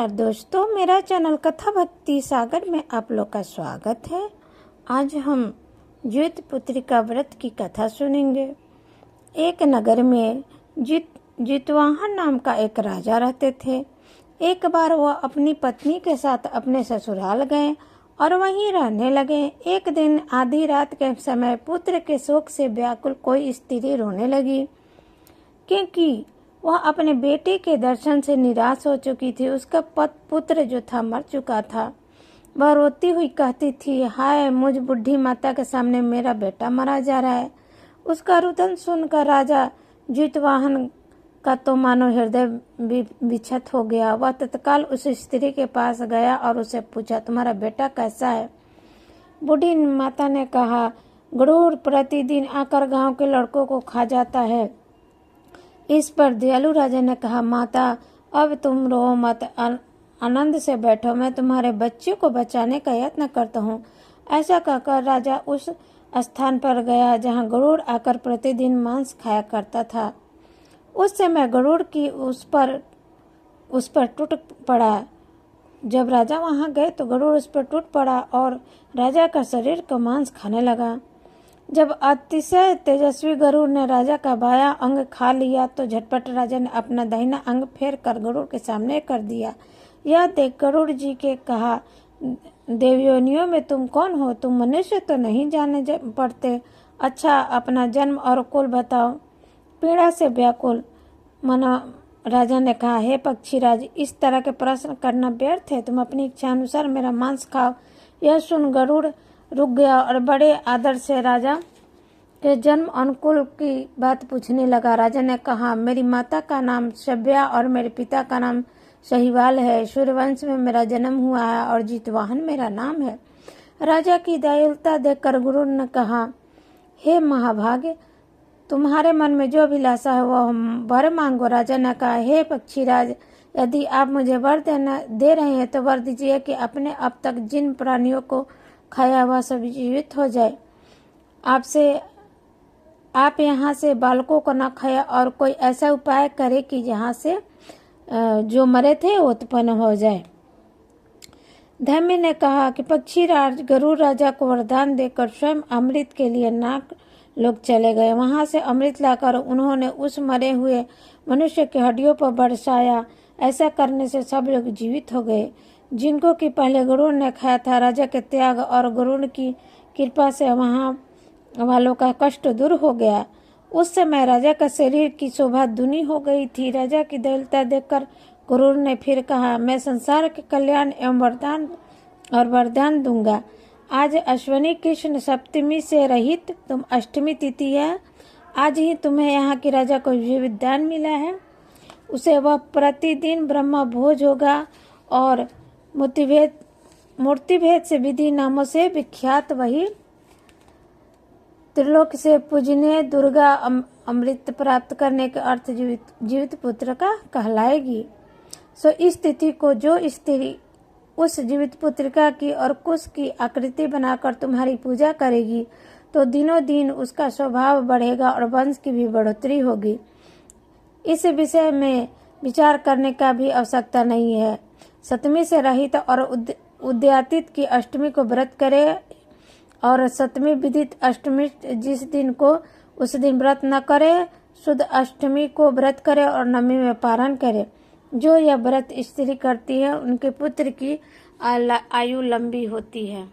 नमस्कार दोस्तों, मेरा चैनल कथा भक्ति सागर में आप लोग का स्वागत है। आज हम जितपुत्री का व्रत की कथा सुनेंगे। एक नगर में जितवाहन नाम का एक राजा रहते थे। एक बार वह अपनी पत्नी के साथ अपने ससुराल गए और वहीं रहने लगे। एक दिन आधी रात के समय पुत्र के शोक से व्याकुल कोई स्त्री रोने लगी, क्योंकि वह अपने बेटे के दर्शन से निराश हो चुकी थी। उसका पुत्र जो था मर चुका था। वह रोती हुई कहती थी, हाय मुझ बुढ़ी माता के सामने मेरा बेटा मरा जा रहा है। उसका रुदन सुनकर राजा जितवाहन का तो मानो हृदय विक्षत हो गया। वह तत्काल उस स्त्री के पास गया और उसे पूछा, तुम्हारा बेटा कैसा है? बूढ़ी माता ने कहा, गरुड़ प्रतिदिन आकर गांव के लड़कों को खा जाता है। इस पर दयालु राजा ने कहा, माता अब तुम रो मत, आनंद से बैठो, मैं तुम्हारे बच्चे को बचाने का यत्न करता हूँ। ऐसा कहकर राजा उस स्थान पर गया जहाँ गरुड़ आकर प्रतिदिन मांस खाया करता था। उस समय गरुड़ की उस पर टूट पड़ा। जब राजा वहाँ गए तो गरुड़ उस पर टूट पड़ा और राजा का शरीर का मांस खाने लगा। जब अतिशय तेजस्वी गरुड़ ने राजा का बाया अंग खा लिया तो झटपट राजा ने अपना दाहिना अंग फेर कर गरुड़ के सामने कर दिया। यह देख गरुड़ जी के कहा, देवयोनियों में तुम कौन हो? तुम मनुष्य तो नहीं जाने पड़ते। अच्छा, अपना जन्म और कुल बताओ। पीड़ा से व्याकुल मना राजा ने कहा, हे पक्षीराज, इस तरह के प्रश्न करना व्यर्थ है। तुम अपनी इच्छा अनुसार मेरा मांस खाओ। यह सुन गरुड़ रुक गया और बड़े आदर से राजा के जन्म अनुकूल की बात पूछने लगा। राजा ने कहा, मेरी माता का नाम सभ्या और मेरे पिता का नाम सहीवाल है। सूर्यवंश में मेरा जन्म हुआ है और जितवाहन मेरा नाम है। राजा की दयालुता देखकर गरुड़ ने कहा, हे महाभाग्य, तुम्हारे मन में जो अभिलाषा है वह वर मांगो। राजा ने कहा, हे पक्षीराज, यदि आप मुझे वर दे रहे हैं तो वर दीजिए कि अपने अब तक जिन प्राणियों को खाया हुआ सब जीवित हो जाए। आप यहाँ से बालकों को न खाया और कोई ऐसा उपाय करे कि जहाँ से जो मरे थे उत्पन्न हो जाए। धैम्य ने कहा कि पक्षीराज गरुड़ राजा को वरदान देकर स्वयं अमृत के लिए नाग लोग चले गए। वहां से अमृत लाकर उन्होंने उस मरे हुए मनुष्य के हड्डियों पर बरसाया। ऐसा करने से सब लोग जीवित हो गए जिनको कि पहले गरुड़ ने खाया था। राजा के त्याग और गरुड़ की कृपा से वहां वालों का कष्ट दूर हो गया। उस समय राजा का शरीर की शोभा दूनी हो गई थी। राजा की दयालुता देखकर गरुड़ ने फिर कहा, मैं संसार के कल्याण एवं वरदान दूंगा। आज अश्विनी कृष्ण सप्तमी से रहित तुम अष्टमी तिथि है। आज ही तुम्हें यहाँ के राजा को विदान मिला है। उसे वह प्रतिदिन ब्रह्म भोज होगा और मूर्तिभेद से विधि नामों से विख्यात वही त्रिलोक से पूजनीय दुर्गा अमृत प्राप्त करने के अर्थ जीवित पुत्र का कहलाएगी। सो इस तिथि को जो स्त्री उस जीवित पुत्रिका की और कुश की आकृति बनाकर तुम्हारी पूजा करेगी तो दिनों दिन उसका स्वभाव बढ़ेगा और वंश की भी बढ़ोतरी होगी। इस विषय में विचार करने का भी आवश्यकता नहीं है। सप्तमी से रहित और उद्यातित की अष्टमी को व्रत करे और सप्तमी विदित अष्टमी जिस दिन को उस दिन व्रत न करे, शुद्ध अष्टमी को व्रत करे और नवमी में पारण करे। जो यह व्रत स्त्री करती है उनके पुत्र की आयु लंबी होती है।